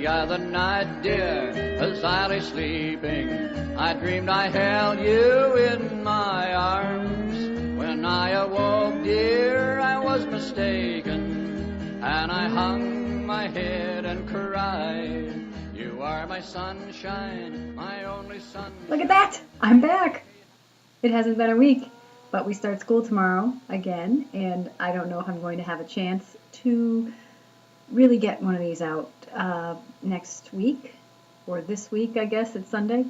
The other night, dear, as I lay sleeping, I dreamed I held you in my arms. When I awoke, dear, I was mistaken, and I hung my head and cried. You are my sunshine, my only sunshine. Look at that! I'm back! It hasn't been a week, but we start school tomorrow again, and I don't know if I'm going to have a chance to really get one of these out next week, or this week, I guess. It's Sunday.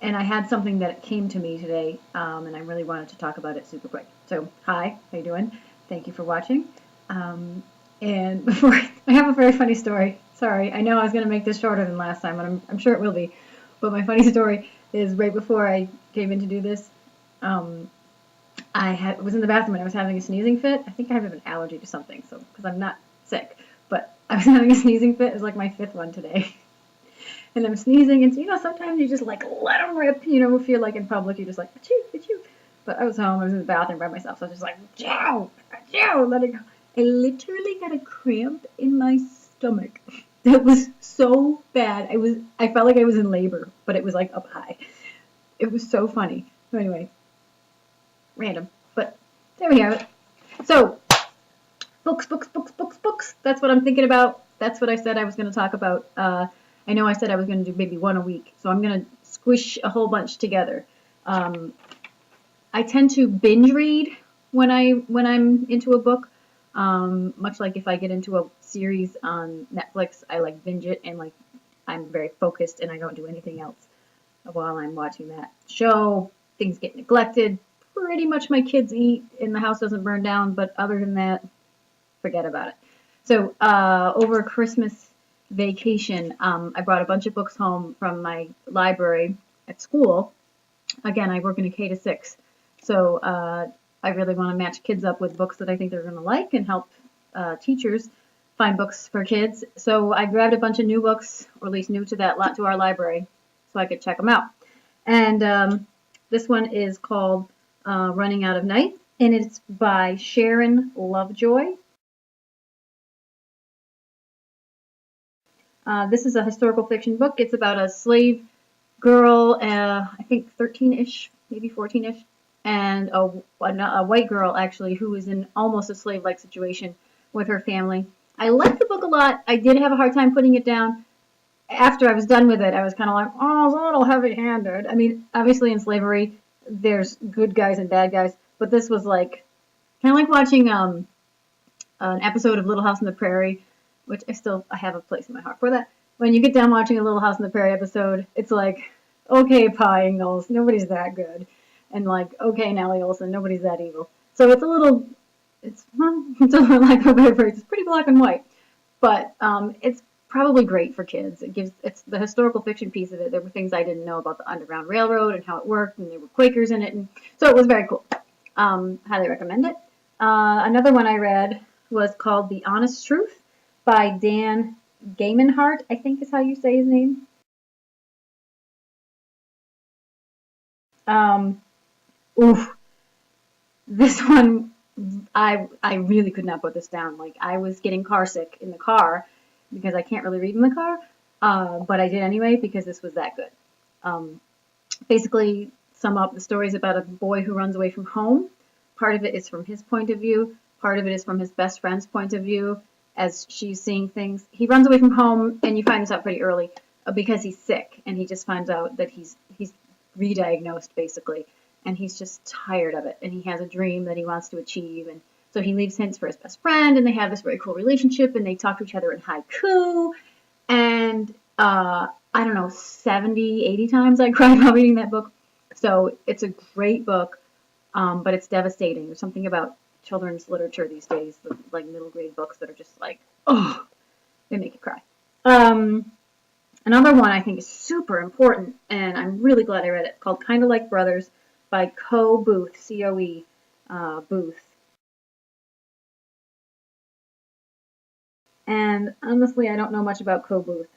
And I had something that came to me today, and I really wanted to talk about it super quick. So, hi, how you doing? Thank you for watching. And before, I have a very funny story. Sorry, I know I was going to make this shorter than last time, and I'm sure it will be. But my funny story is right before I came in to do this, I was in the bathroom and I was having a sneezing fit. I think I have an allergy to something, so because I'm not sick. But I was having a sneezing fit. It was like my 5th one today. And I'm sneezing, and sometimes you just like let them rip, if you're like in public, you're just like, achoo, achoo. But I was home, I was in the bathroom by myself, so I was just like, achoo, achoo, let it go. I literally got a cramp in my stomach. That was so bad. I felt like I was in labor, but it was like up high. It was so funny. So anyway, random, but there we have it. So, books. That's what I'm thinking about. That's what I said I was going to talk about. I know I said I was going to do maybe one a week, so I'm going to squish a whole bunch together. I tend to binge read when I'm into a book, much like if I get into a series on Netflix, I like binge it, and like I'm very focused and I don't do anything else while I'm watching that show. Things get neglected. Pretty much my kids eat and the house doesn't burn down, but other than that, forget about it. So over Christmas vacation, I brought a bunch of books home from my library at school. Again, I work in a K to 6, so I really want to match kids up with books that I think they're going to like and help teachers find books for kids. So I grabbed a bunch of new books, or at least new to our library, so I could check them out. And this one is called Running Out of Night, and it's by Sharon Lovejoy. This is a historical fiction book. It's about a slave girl, I think 13-ish, maybe 14-ish, and a white girl, actually, who is in almost a slave-like situation with her family. I liked the book a lot. I did have a hard time putting it down. After I was done with it, I was kind of like, oh, it's a little heavy-handed. I mean, obviously in slavery, there's good guys and bad guys, but this was like, kind of like watching an episode of Little House on the Prairie, which I have a place in my heart for that. When you get done watching a Little House on the Prairie episode, it's like, okay, Pa Ingalls, nobody's that good. And like, okay, Nellie Olson, nobody's that evil. So it's a little like a better phrase. It's pretty black and white. But it's probably great for kids. It's the historical fiction piece of it. There were things I didn't know about the Underground Railroad and how it worked, and there were Quakers in it. And so it was very cool. Highly recommend it. Another one I read was called The Honest Truth by Dan Gemeinhart, I think is how you say his name. This one, I really could not put this down. Like, I was getting car sick in the car because I can't really read in the car, but I did anyway because this was that good. Basically, sum up, the story is about a boy who runs away from home. Part of it is from his point of view. Part of it is from his best friend's point of view as she's seeing things. He runs away from home, and you find this out pretty early, because he's sick, and he just finds out that he's re-diagnosed, basically, and he's just tired of it, and he has a dream that he wants to achieve, and so he leaves hints for his best friend, and they have this very cool relationship, and they talk to each other in haiku, and I don't know, 70, 80 times I cried while reading that book. So it's a great book, but it's devastating. There's something about children's literature these days, like middle grade books, that are just like, oh, they make you cry. Another one I think is super important, and I'm really glad I read it, called Kinda Like Brothers by Coe Booth, C-O-E, Booth. And honestly, I don't know much about Coe Booth.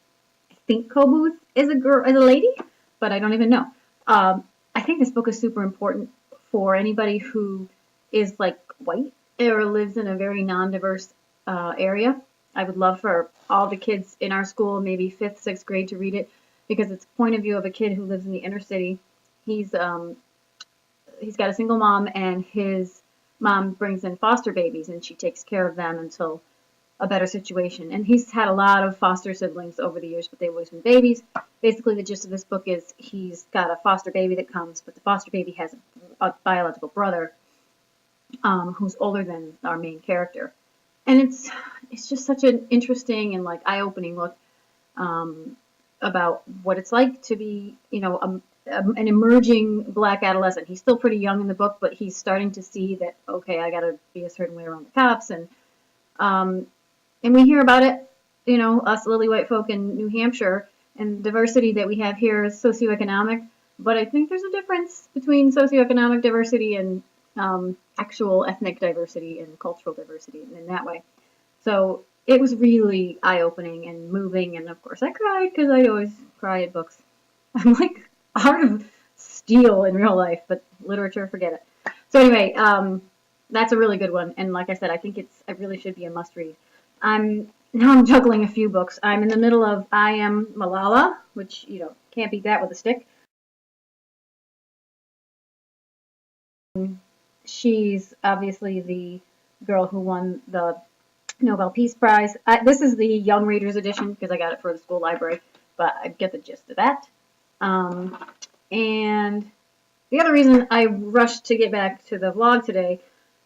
I think Coe Booth is a lady, but I don't even know. I think this book is super important for anybody who is like white or lives in a very non-diverse area. I would love for all the kids in our school, maybe 5th, 6th grade, to read it because it's a point of view of a kid who lives in the inner city. He's got a single mom, and his mom brings in foster babies, and she takes care of them until a better situation. And he's had a lot of foster siblings over the years, but they've always been babies. Basically, the gist of this book is he's got a foster baby that comes, but the foster baby has a biological brother who's older than our main character. And it's just such an interesting and like eye-opening look about what it's like to be, an emerging black adolescent. He's still pretty young in the book, but he's starting to see that, okay, I got to be a certain way around the cops. And we hear about it, us lily white folk in New Hampshire, and diversity that we have here is socioeconomic. But I think there's a difference between socioeconomic diversity and actual ethnic diversity and cultural diversity in that way. So it was really eye-opening and moving, and of course I cried because I always cry at books. I'm like Heart of Steel in real life, but literature, forget it. So anyway, that's a really good one, and like I said, I think it really should be a must-read. I'm juggling a few books. I'm in the middle of I Am Malala, which can't beat that with a stick. She's obviously the girl who won the Nobel Peace Prize. This is the Young Readers edition because I got it for the school library, but I get the gist of that. And the other reason I rushed to get back to the vlog today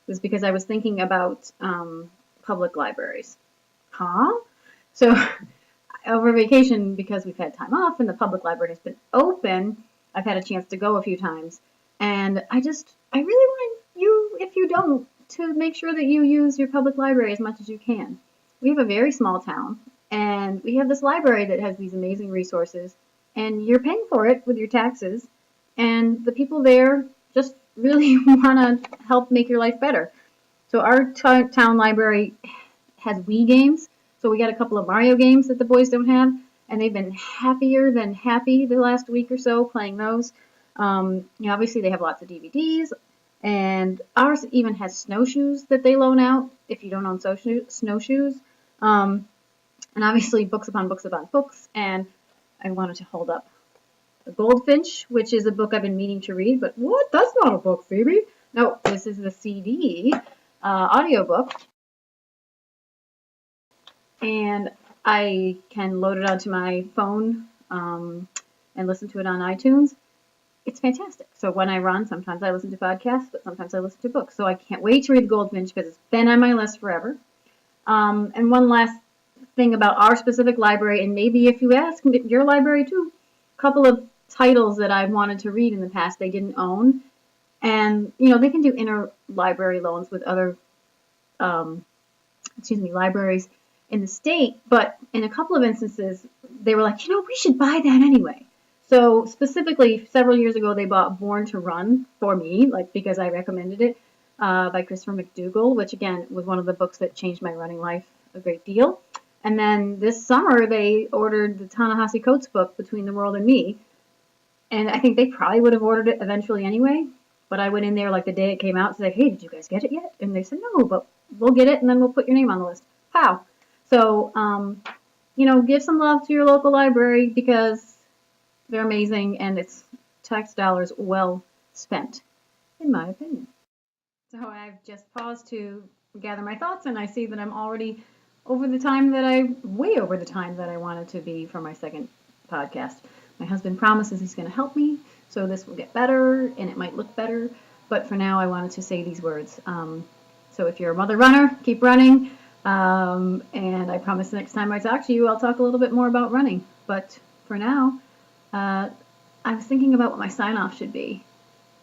was because I was thinking about public libraries. So over vacation, because we've had time off and the public library has been open, I've had a chance to go a few times. And I really want you, if you don't, to make sure that you use your public library as much as you can. We have a very small town, and we have this library that has these amazing resources, and you're paying for it with your taxes, and the people there just really want to help make your life better. So our town library has Wii games, so we got a couple of Mario games that the boys don't have, and they've been happier than happy the last week or so playing those. Obviously they have lots of DVDs, and ours even has snowshoes that they loan out if you don't own snowshoes. And obviously books upon books upon books, and I wanted to hold up the Goldfinch, which is a book I've been meaning to read, but what? That's not a book, Phoebe. No, this is the CD audiobook. And I can load it onto my phone and listen to it on iTunes. It's fantastic. So when I run, sometimes I listen to podcasts, but sometimes I listen to books. So I can't wait to read Goldfinch because it's been on my list forever. And one last thing about our specific library, and maybe if you ask your library too, a couple of titles that I've wanted to read in the past they didn't own. And, they can do interlibrary loans with other, libraries in the state. But in a couple of instances, they were like, we should buy that anyway. So specifically, several years ago, they bought Born to Run for me, because I recommended it, by Christopher McDougall, which again was one of the books that changed my running life a great deal. And then this summer, they ordered the Ta-Nehisi Coates book, Between the World and Me. And I think they probably would have ordered it eventually anyway. But I went in there the day it came out and said, hey, did you guys get it yet? And they said, no, but we'll get it and then we'll put your name on the list. How? So, give some love to your local library because they're amazing, and it's tax dollars well spent, in my opinion. So I've just paused to gather my thoughts, and I see that I'm already way over the time that I wanted to be for my second podcast. My husband promises he's going to help me, so this will get better, and it might look better, but for now I wanted to say these words. So if you're a mother runner, keep running, and I promise the next time I talk to you, I'll talk a little bit more about running, but for now, I was thinking about what my sign-off should be,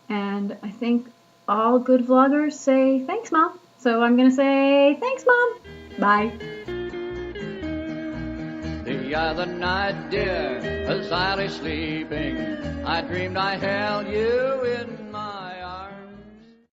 and I think all good vloggers say, thanks, Mom. So I'm going to say, thanks, Mom. Bye. The other night, dear, as I lay sleeping, I dreamed I held you in